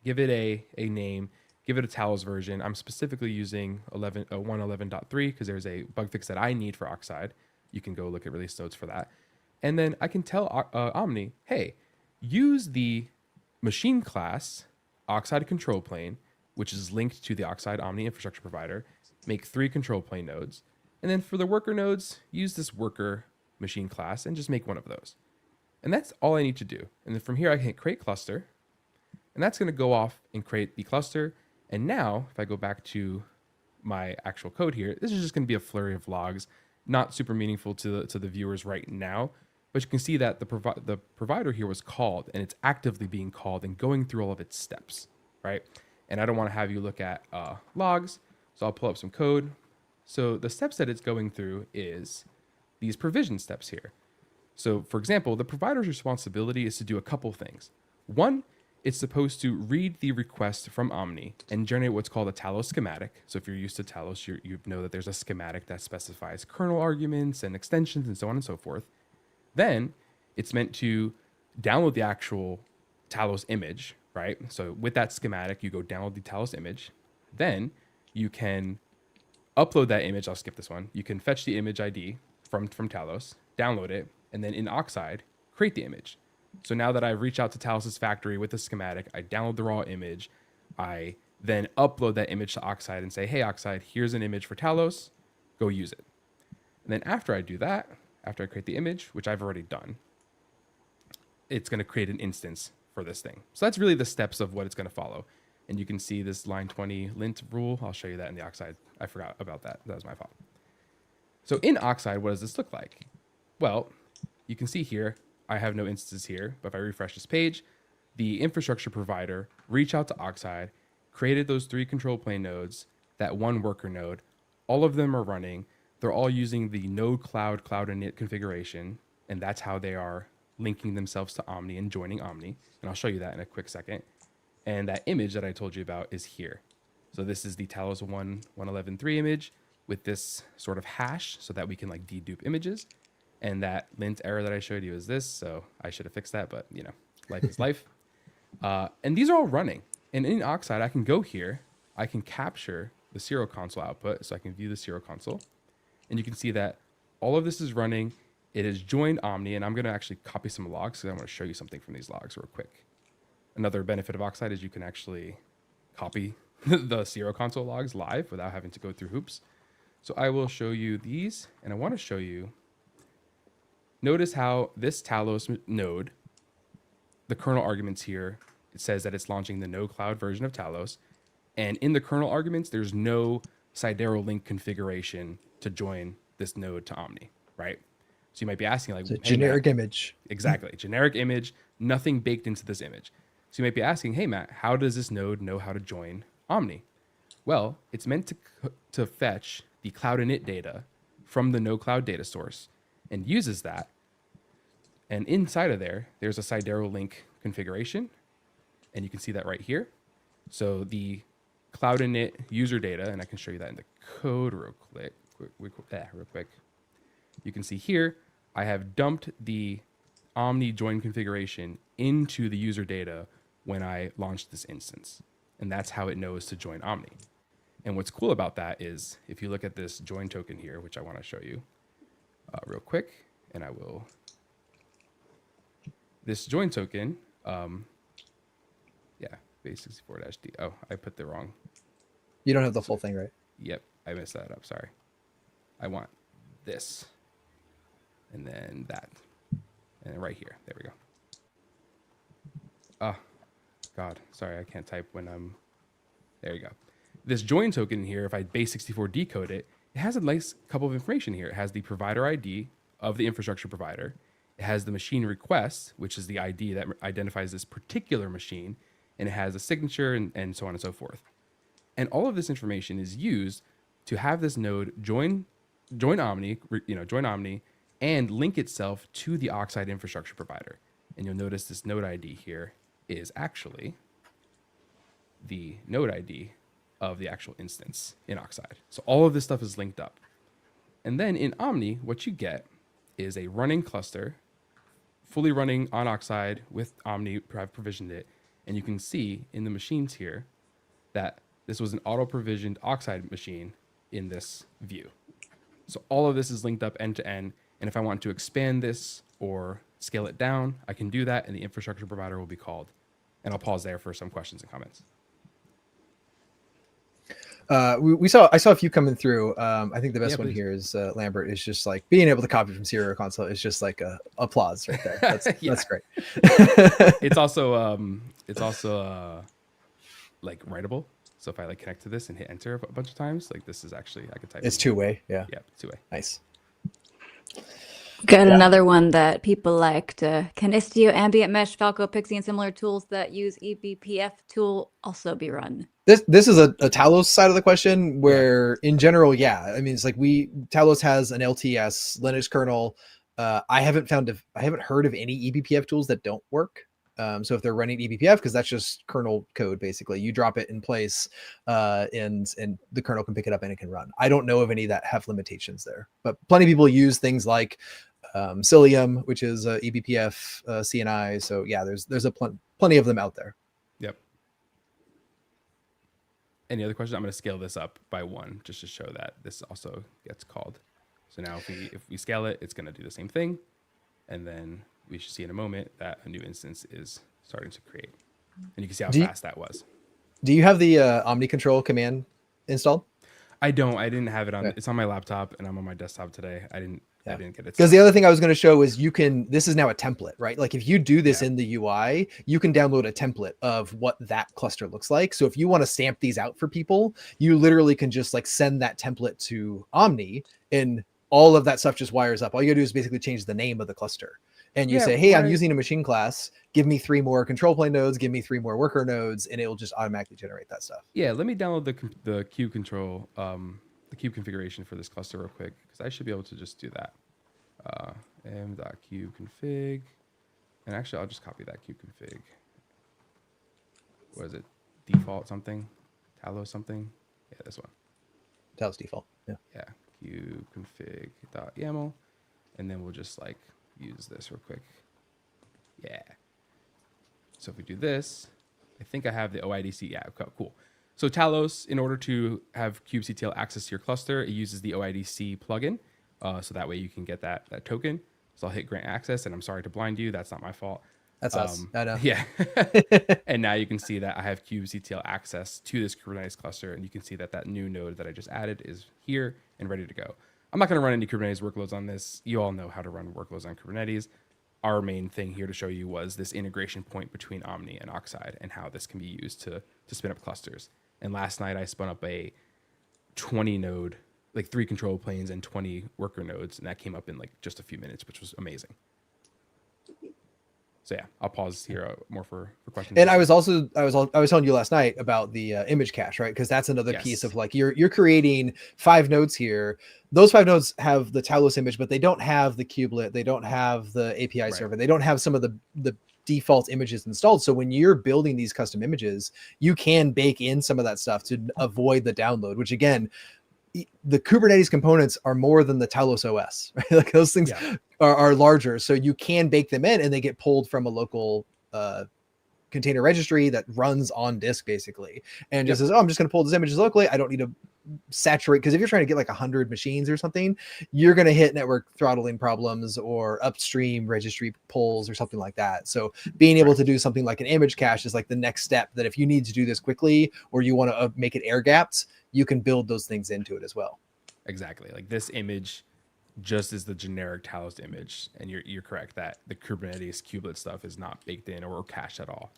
give it a name, give it a Talos version. I'm specifically using 1.11.3 because there's a bug fix that I need for Oxide. You can go look at release notes for that. And then I can tell Omni, hey, use the machine class Oxide control plane, which is linked to the Oxide Omni infrastructure provider, make 3 control plane nodes. And then for the worker nodes, use this worker machine class and just make one of those. And that's all I need to do. And then from here, I can hit create cluster, and that's going to go off and create the cluster. And now if I go back to my actual code here, this is just going to be a flurry of logs, not super meaningful to the viewers right now. But you can see that the provider here was called, and it's actively being called and going through all of its steps, right? And I don't want to have you look at logs, so I'll pull up some code. So the steps that it's going through is these provision steps here. So for example, the provider's responsibility is to do a couple things. One, it's supposed to read the request from Omni and generate what's called a Talos schematic. So if you're used to Talos, you know that there's a schematic that specifies kernel arguments and extensions and so on and so forth. Then it's meant to download the actual Talos image, right? So with that schematic, you go download the Talos image. Then you can upload that image. I'll skip this one. You can fetch the image ID from Talos, download it, and then in Oxide, create the image. So now that I've reached out to Talos's factory with the schematic, I download the raw image. I then upload that image to Oxide and say, hey, Oxide, here's an image for Talos. Go use it. And then after I do that, after I create the image, which I've already done, it's going to create an instance for this thing. So that's really the steps of what it's going to follow. And you can see this line 20 lint rule. I'll show you that in the Oxide. I forgot about that. That was my fault. So in Oxide, what does this look like? Well, you can see here, I have no instances here, but if I refresh this page, the infrastructure provider reached out to Oxide, created those 3 control plane nodes, that 1 worker node. All of them are running. They're all using the node cloud init configuration, and that's how they are linking themselves to Omni and joining Omni. And I'll show you that in a quick second. And that image that I told you about is here. So this is the Talos 1.1.11.3 image with this sort of hash so that we can like dedupe images. And that lint error that I showed you is this. So I should have fixed that, but you know, life is life. And these are all running. And in Oxide, I can go here. I can capture the serial console output. So I can view the serial console. And you can see that all of this is running. It has joined Omni. And I'm going to actually copy some logs because I want to show you something from these logs real quick. Another benefit of Oxide is you can actually copy the serial console logs live without having to go through hoops. So I will show you these. And I want to show you, notice how this Talos node, the kernel arguments here, it says that it's launching the no cloud version of Talos. And in the kernel arguments, there's no Sidereal link configuration to join this node to Omni, right? So you might be asking like, it's a hey, generic Matt, image. Exactly. Generic image, nothing baked into this image. So you might be asking, hey, Matt, how does this node know how to join Omni? Well, it's meant to fetch the cloud init data from the no cloud data source and uses that. And inside of there, there's a Sidereal link configuration. And you can see that right here. So the cloud init user data, and I can show you that in the code real quick. You can see here, I have dumped the Omni join configuration into the user data when I launched this instance. And that's how it knows to join Omni. And what's cool about that is if you look at this join token here, which I want to show you real quick, and I will. This join token, base64-D. Oh, I put the wrong. You don't have the full thing, right? Yep, I messed that up. Sorry. I want this. And then that. And right here. There we go. Oh, God. Sorry, I can't type when I'm... There you go. This join token here, if I base64 decode it, it has a nice couple of information here. It has the provider ID of the infrastructure provider. It has the machine request, which is the ID that identifies this particular machine. And it has a signature and so on and so forth. And all of this information is used to have this node join Omni, join Omni, and link itself to the Oxide infrastructure provider. And you'll notice this node ID here is actually the node ID of the actual instance in Oxide. So all of this stuff is linked up. And then in Omni, what you get is a running cluster, fully running on Oxide with Omni, I've provisioned it. And you can see in the machines here that this was an auto-provisioned Oxide machine in this view. So all of this is linked up end to end. And if I want to expand this or scale it down, I can do that and the infrastructure provider will be called. And I'll pause there for some questions and comments. I saw a few coming through. I think the best one please. here is Lambert is just like being able to copy from serial console is just like a applause right there. That's that's great. It's also like writable. So if I like connect to this and hit enter a bunch of times, like this is actually I could type. It's two-way. Yeah. Yeah, two-way. Nice. Got Yeah. another one that people liked. Can Istio, Ambient Mesh, Falco, Pixie, and similar tools that use eBPF tool also be run? This is a Talos side of the question Yeah. where in general, yeah, I mean, it's like Talos has an LTS Linux kernel. I haven't heard of any eBPF tools that don't work. So if they're running eBPF, because that's just kernel code, basically, you drop it in place, and the kernel can pick it up and it can run. I don't know of any that have limitations there, but plenty of people use things like Cilium, which is eBPF CNI. So yeah, there's plenty of them out there. Yep. Any other questions? I'm going to scale this up by 1 just to show that this also gets called. So now if we scale it, it's going to do the same thing. And then we should see in a moment that a new instance is starting to create. And you can see how fast that was. Do you have the Omni control command installed? I don't. I didn't have it on. Okay. It's on my laptop, and I'm on my desktop today. I didn't get it. Because the other thing I was going to show is this is now a template, right? Like if you do this in the UI, you can download a template of what that cluster looks like. So if you want to stamp these out for people, you literally can just like send that template to Omni, and all of that stuff just wires up. All you gotta do is basically change the name of the cluster. And you say, hey, I'm using a machine class. Give me 3 more control plane nodes. Give me 3 more worker nodes, and it will just automatically generate that stuff. Yeah, let me download the cube control, the cube configuration for this cluster real quick, because I should be able to just do that. m.cubeconfig, and actually I'll just copy that cube config. What is it? Default something? Talos something? Yeah, this one. Talos default. Yeah. Yeah, cubeconfig.yaml, and then we'll just like use this real quick. Yeah. So if we do this, I think I have the OIDC. Yeah, cool. So Talos, in order to have kubectl access to your cluster, it uses the OIDC plugin. So that way you can get that token. So I'll hit grant access, and I'm sorry to blind you. That's not my fault. That's us. I know. Yeah. And now you can see that I have kubectl access to this Kubernetes cluster, and you can see that new node that I just added is here and ready to go. I'm not going to run any Kubernetes workloads on this. You all know how to run workloads on Kubernetes. Our main thing here to show you was this integration point between Omni and Oxide and how this can be used to spin up clusters. And last night I spun up a 20 node, like 3 control planes and 20 worker nodes, and that came up in like just a few minutes, which was amazing. So yeah, I'll pause here more for questions. And I was telling you last night about the image cache, right? Because that's another piece of like you're creating 5 nodes here. Those 5 nodes have the Talos image, but they don't have the kubelet, they don't have the API server, they don't have some of the default images installed. So when you're building these custom images, you can bake in some of that stuff to avoid the download, which again, the Kubernetes components are more than the Talos OS, right? Like those things are larger. So you can bake them in and they get pulled from a local container registry that runs on disk basically. And just says, oh, I'm just going to pull these images locally. I don't need to saturate. Because if you're trying to get like 100 machines or something, you're going to hit network throttling problems or upstream registry pulls or something like that. So being able to do something like an image cache is like the next step, that if you need to do this quickly or you want to make it air gapped, you can build those things into it as well. Exactly. Like this image just is the generic Talos image. And you're correct that the Kubernetes kubelet stuff is not baked in or cached at all.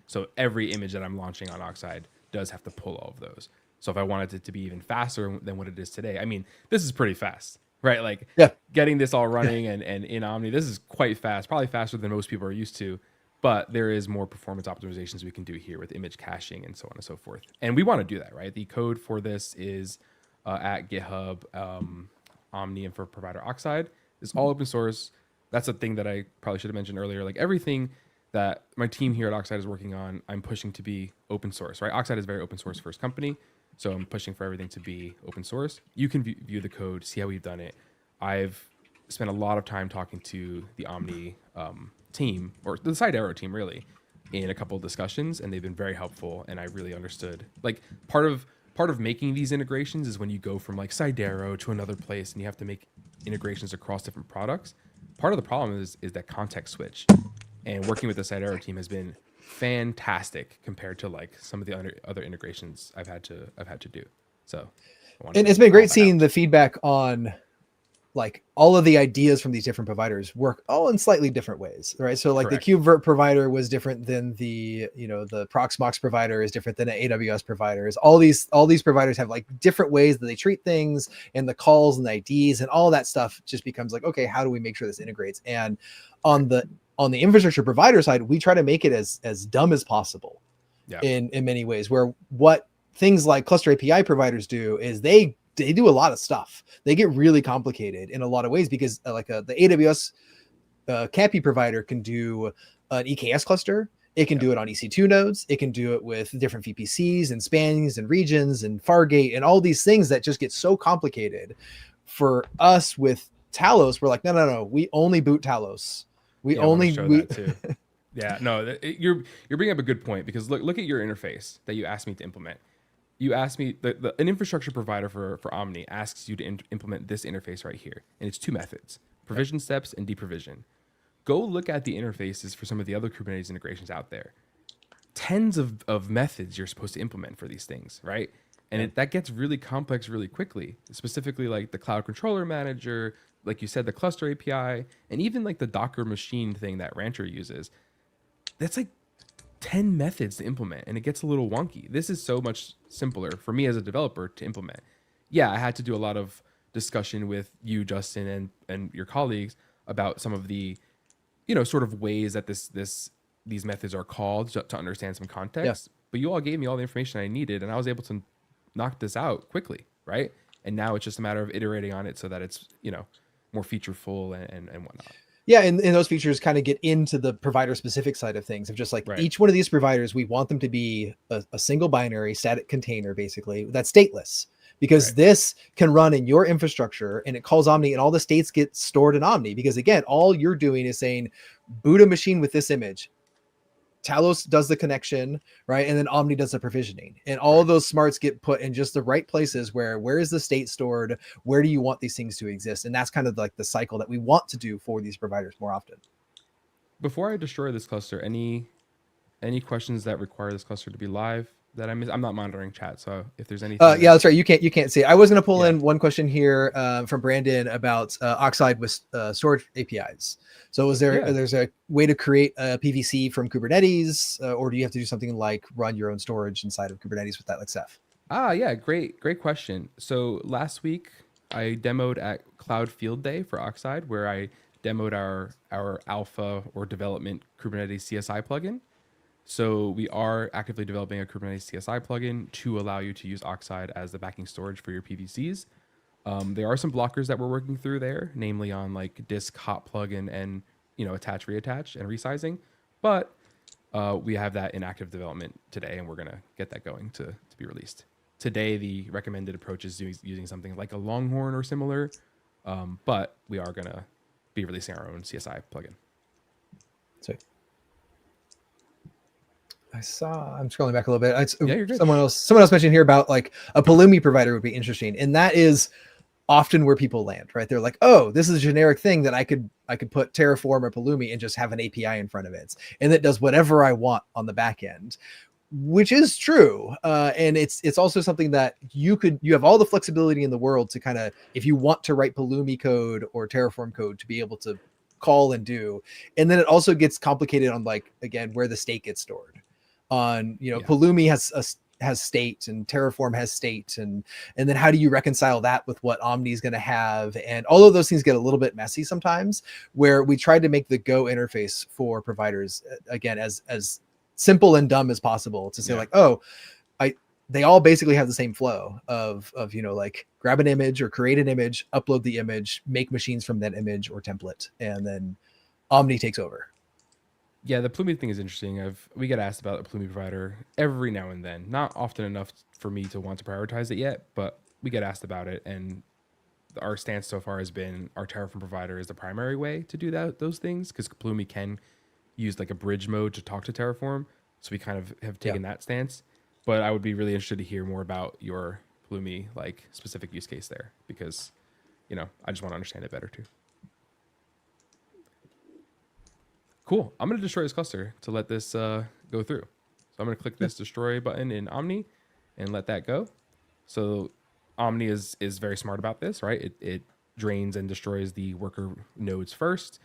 So every image that I'm launching on Oxide does have to pull all of those. So if I wanted it to be even faster than what it is today, I mean, this is pretty fast, right? Like getting this all running and in Omni, this is quite fast, probably faster than most people are used to. But there is more performance optimizations we can do here with image caching and so on and so forth. And we want to do that, right? The code for this is at GitHub, Omni and for provider Oxide. It's all open source. That's a thing that I probably should have mentioned earlier. Like everything that my team here at Oxide is working on, I'm pushing to be open source, right? Oxide is a very open source first company. So I'm pushing for everything to be open source. You can view the code, see how we've done it. I've spent a lot of time talking to the Omni team, or the Sidero team really, in a couple of discussions, and they've been very helpful, and I really understood like part of making these integrations is when you go from like Sidero to another place and you have to make integrations across different products. Part of the problem is that context switch, and working with the Sidero team has been fantastic compared to like some of the other integrations I've had to do. So and it's been great seeing the feedback on like all of the ideas from these different providers work all in slightly different ways, right? So like Correct. the KubeVirt provider was different than the, you know, the Proxmox provider is different than an AWS providers. All these providers have like different ways that they treat things, and the calls and the IDs and all that stuff just becomes like, okay, how do we make sure this integrates? And on the infrastructure provider side, we try to make it as dumb as possible. Yeah. In many ways, where what things like cluster API providers do is they do a lot of stuff. They get really complicated in a lot of ways because the AWS CAPI provider can do an EKS cluster. It can do it on EC2 nodes. It can do it with different VPCs and spans and regions and Fargate and all these things that just get so complicated. For us with Talos, we're like, no. We only boot Talos. We only show that too. Yeah, no, you're bringing up a good point, because look at your interface that you asked me to implement. You asked me an infrastructure provider for Omni asks you to implement this interface right here, and it's 2 methods: provision steps and deprovision. Go look at the interfaces for some of the other Kubernetes integrations out there. Tens of methods you're supposed to implement for these things, right? And that gets really complex really quickly, specifically like the cloud controller manager, like you said, the cluster API, and even like the Docker machine thing that Rancher uses. That's like 10 methods to implement, and it gets a little wonky. This is so much simpler for me as a developer to implement. Yeah, I had to do a lot of discussion with you, Justin, and your colleagues about some of the, you know, sort of ways that these methods are called to understand some context. Yeah. But you all gave me all the information I needed, and I was able to knock this out quickly, right? And now it's just a matter of iterating on it so that it's, you know, more featureful and whatnot. Yeah, and those features kind of get into the provider specific side of things, of just like each one of these providers, we want them to be a single binary static container, basically, that's stateless, because this can run in your infrastructure and it calls Omni and all the states get stored in Omni. Because again, all you're doing is saying, boot a machine with this image. Talos does the connection, right? And then Omni does the provisioning, and all of those smarts get put in just the right places where is the state stored? Where do you want these things to exist? And that's kind of like the cycle that we want to do for these providers more often. Before I destroy this cluster, any questions that require this cluster to be live that I miss? I'm not monitoring chat, so if there's anything. Yeah, that's right. You can't see. I was going to pull in one question here from Brandon about Oxide with storage APIs. So is there's a way to create a PVC from Kubernetes, or do you have to do something like run your own storage inside of Kubernetes with that, like Ceph? Yeah, great question. So last week I demoed at Cloud Field Day for Oxide, where I demoed our alpha or development Kubernetes CSI plugin. So we are actively developing a Kubernetes CSI plugin to allow you to use Oxide as the backing storage for your PVCs. There are some blockers that we're working through there, namely on like disk hot plugin and, you know, attach, reattach, and resizing. But we have that in active development today, and we're gonna get that going to be released. Today, the recommended approach is using something like a Longhorn or similar, but we are gonna be releasing our own CSI plugin. Sweet. I'm scrolling back a little bit. You're good. Someone else mentioned here about like a Pulumi provider would be interesting. And that is often where people land, right? They're like, oh, this is a generic thing that I could put Terraform or Pulumi and just have an API in front of it. And it does whatever I want on the back end, which is true. And it's also something that you have all the flexibility in the world to kind of, if you want to write Pulumi code or Terraform code, to be able to call and do. And then it also gets complicated on, like, again, where the state gets stored. On, you know, Pulumi has state and Terraform has state, and then how do you reconcile that with what Omni is going to have? And all of those things get a little bit messy sometimes, where we tried to make the Go interface for providers, again, as simple and dumb as possible, to say like, oh, they all basically have the same flow of, you know, like grab an image or create an image, upload the image, make machines from that image or template, and then Omni takes over. Yeah, the Pulumi thing is interesting. We get asked about a Pulumi provider every now and then. Not often enough for me to want to prioritize it yet, but we get asked about it, and our stance so far has been our Terraform provider is the primary way to do those things, because Pulumi can use like a bridge mode to talk to Terraform. So we kind of have taken that stance. But I would be really interested to hear more about your Pulumi like specific use case there, because, you know, I just want to understand it better too. Cool. I'm going to destroy this cluster to let this go through. So I'm going to click this destroy button in Omni and let that go. So Omni is very smart about this, right? It drains and destroys the worker nodes first,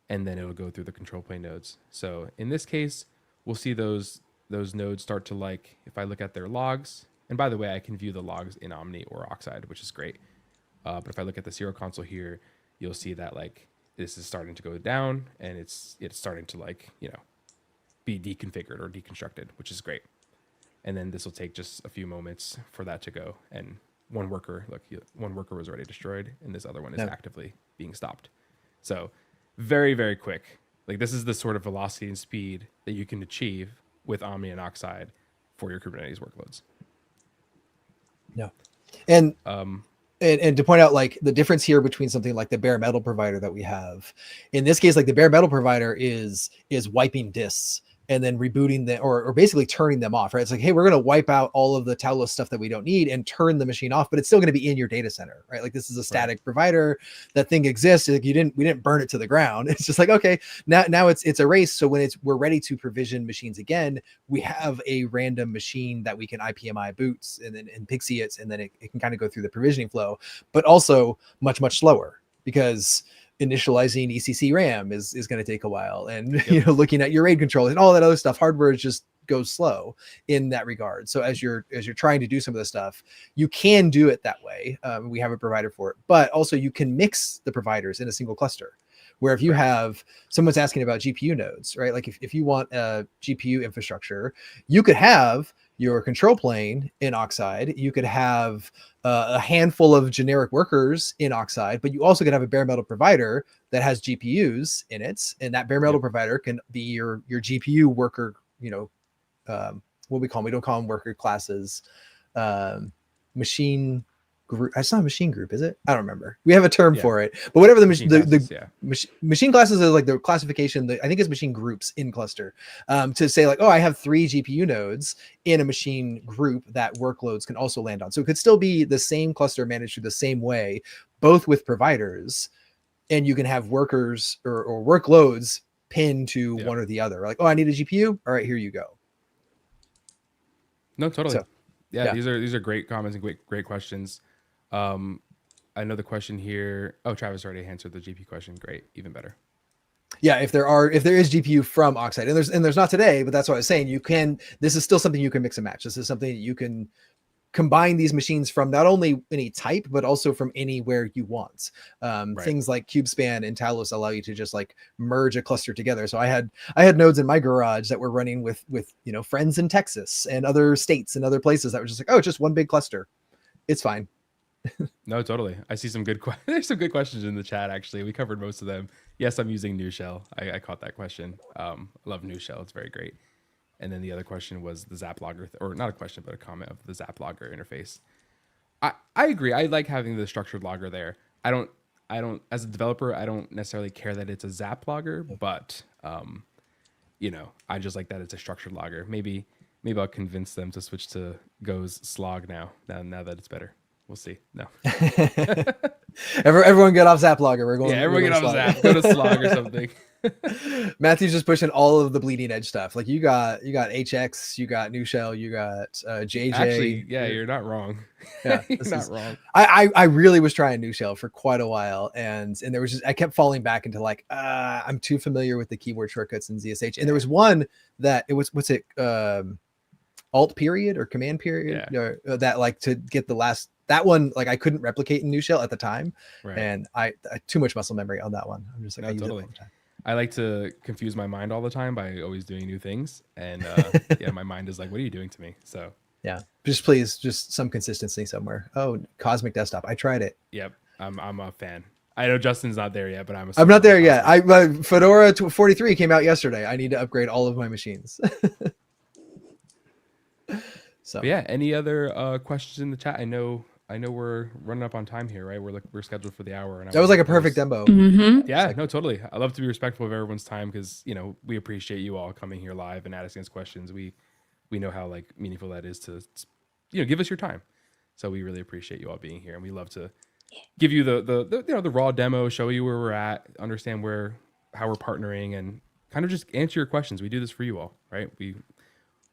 and then it'll go through the control plane nodes. So in this case, we'll see those nodes start to, like, if I look at their logs, and by the way, I can view the logs in Omni or Oxide, which is great. But if I look at the serial console here, you'll see that like this is starting to go down, and it's starting to, like, be deconfigured or deconstructed, which is great. And then this will take just a few moments for that to go. And one worker was already destroyed, and this other one is actively being stopped. So very, very quick. Like, this is the sort of velocity and speed that you can achieve with Omni and Oxide for your Kubernetes workloads. Yeah. And to point out, like, the difference here between something like the bare metal provider that we have, in this case, like the bare metal provider is wiping disks and then rebooting them, or basically turning them off, right? It's like, hey, we're going to wipe out all of the Talos stuff that we don't need and turn the machine off, but it's still going to be in your data center, right? Like, this is a static provider. That thing exists. Like, we didn't burn it to the ground. It's just like, okay, now it's erased. So when we're ready to provision machines again, we have a random machine that we can IPMI boots and Pixie it, and then it can kind of go through the provisioning flow, but also much, much slower, because initializing ECC RAM is going to take a while, and looking at your RAID controllers and all that other stuff, hardware just goes slow in that regard. So as you're trying to do some of this stuff, you can do it that way. We have a provider for it, but also you can mix the providers in a single cluster. Where if you have, someone's asking about GPU nodes, right? Like if you want a GPU infrastructure, you could have your control plane in Oxide. You could have a handful of generic workers in Oxide, but you also could have a bare metal provider that has GPUs in it. And that bare metal provider can be your GPU worker, what we call them. We don't call them worker classes, machine group. It's not a machine group, is it? I don't remember. We have a term for it, but whatever machine classes is, like the classification. I think it's machine groups in cluster, to say like, oh, I have 3 GPU nodes in a machine group that workloads can also land on. So it could still be the same cluster managed through the same way, both with providers, and you can have workers or workloads pinned to one or the other. Like, oh, I need a GPU. All right, here you go. No, totally. So, these are great comments and great questions. I know the question here. Oh, Travis already answered the GPU question. Great, even better. Yeah, if there is GPU from Oxide, and there's not today, but that's what I was saying. You can. This is still something you can mix and match. This is something that you can combine these machines from not only any type, but also from anywhere you want. Things like Kubespan and Talos allow you to just like merge a cluster together. So I had nodes in my garage that were running with friends in Texas and other states and other places that were just like, oh, it's just one big cluster. It's fine. No, totally. I see some good there's some good questions in the chat. Actually, we covered most of them. Yes, I'm using new shell. I caught that question. I love new shell. It's very great. And then the other question was the Zap logger, or not a question, but a comment of the Zap logger interface. I agree. I like having the structured logger there. I don't, as a developer, I don't necessarily care that it's a Zap logger, but, I just like that it's a structured logger. Maybe I'll convince them to switch to Go's slog now that it's better. We'll see. No. Everyone get off Zap logger. We're going. Yeah, everyone get off Zap. Go to slog or something. Matthew's just pushing all of the bleeding edge stuff. Like you got HX, you got new shell, you got JJ. Actually, yeah, you're not wrong. Yeah, you're not wrong. I really was trying new shell for quite a while, and there was I kept falling back into like I'm too familiar with the keyboard shortcuts in ZSH. And there was one that it was alt period or command period that like to get the last. That one, like I couldn't replicate in new shell at the time, and I too much muscle memory on that one. I'm just like, I use it all the time. I like to confuse my mind all the time by always doing new things, and my mind is like, "What are you doing to me?" So just some consistency somewhere. Oh, Cosmic Desktop, I tried it. Yep, I'm a fan. I know Justin's not there yet, but I'm not there yet. My Fedora 43 came out yesterday. I need to upgrade all of my machines. So any other questions in the chat? I know we're running up on time here, right? We're scheduled for the hour, and that was like a perfect demo. Mm-hmm. Yeah, no, totally. I love to be respectful of everyone's time because we appreciate you all coming here live and asking us questions. We know how like meaningful that is to give us your time. So we really appreciate you all being here, and we love to give you the raw demo, show you where we're at, understand how we're partnering, and kind of just answer your questions. We do this for you all, right?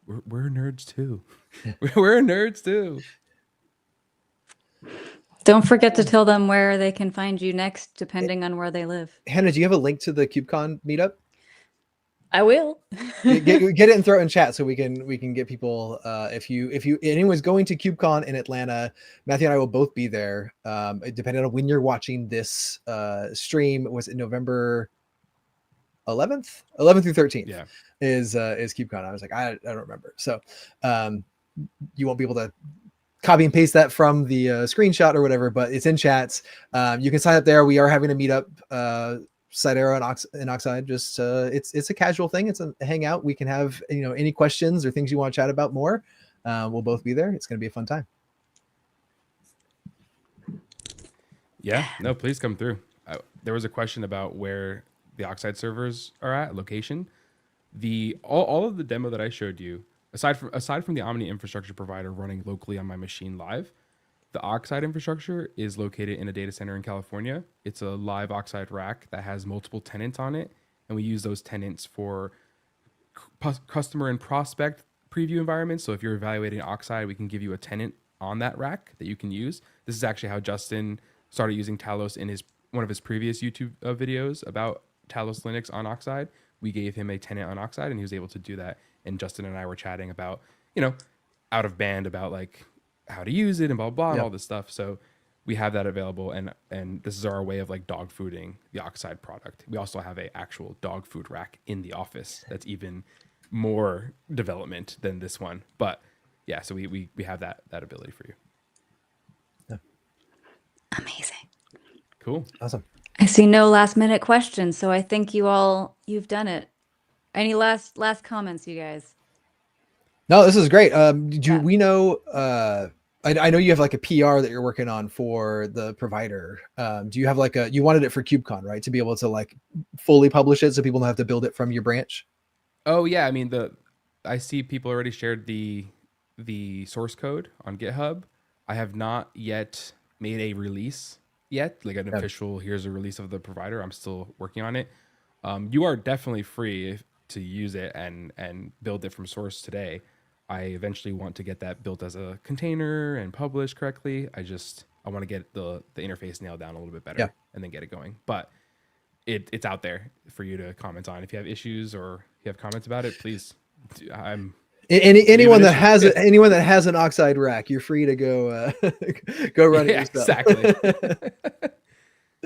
We're nerds too. We're nerds too. Don't forget to tell them where they can find you next, depending on where they live. Hannah, do you have a link to the KubeCon meetup? I will. Get it and throw it in chat so we can get people. If anyone's going to KubeCon in Atlanta, Matthew and I will both be there. Depending on when you're watching this stream, was it November 11th through 13th? Yeah. Is KubeCon. I was like, I don't remember. So you won't be able to copy and paste that from the screenshot or whatever, but it's in chats. You can sign up there. We are having a meetup. Sidera and Oxide, just it's a casual thing. It's a hangout. We can have any questions or things you want to chat about more. We'll both be there. It's going to be a fun time. Yeah, no, please come through. There was a question about where the Oxide servers are at location. All of the demo that I showed you, aside from the Omni infrastructure provider running locally on my machine live, the Oxide infrastructure is located in a data center in California. It's a live Oxide rack that has multiple tenants on it, and we use those tenants for customer and prospect preview environments. So if you're evaluating Oxide, we can give you a tenant on that rack that you can use. This is actually how Justin started using Talos in one of his previous YouTube videos about Talos Linux on Oxide. We gave him a tenant on Oxide, and he was able to do that. And Justin and I were chatting about, out of band about like how to use it and blah, blah, and all this stuff. So we have that available. And this is our way of like dog fooding the Oxide product. We also have a actual dog food rack in the office. That's even more development than this one. But yeah, so we have that ability for you. Yeah. Amazing. Cool. Awesome. I see no last minute questions, so I think you've done it. Any last comments, you guys? No, this is great. We know, I know you have like a PR that you're working on for the provider. Do you have like you wanted it for KubeCon, right? To be able to like fully publish it so people don't have to build it from your branch? Oh yeah. I mean, I see people already shared the source code on GitHub. I have not yet made a release yet, like an official, here's a release of the provider. I'm still working on it. You are definitely free to use it and build it from source today. I eventually want to get that built as a container and published correctly. I want to get the interface nailed down a little bit better and then get it going. But it's out there for you to comment on. If you have issues or you have comments about it, please. Anyone that has an Oxide rack, you're free to go go run it yourself. Exactly.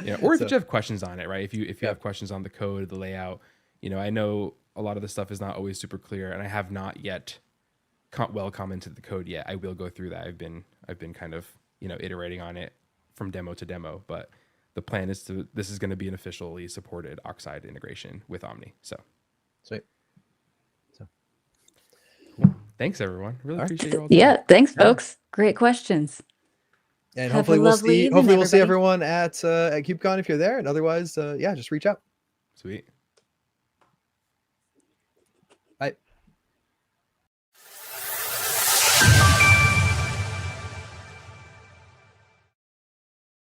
Yeah, or if you have questions on it, right? If you have questions on the code, the layout, I know a lot of the stuff is not always super clear, and I have not yet commented the code yet. I will go through that. I've been kind of iterating on it from demo to demo, but the plan is this is going to be an officially supported Oxide integration with Omni. So sweet. Thanks everyone. Really appreciate you all. Yeah, thanks folks. Great questions. And Have hopefully a we'll lovely see evening, we'll see everybody. everyone at KubeCon if you're there. And otherwise, just reach out. Sweet.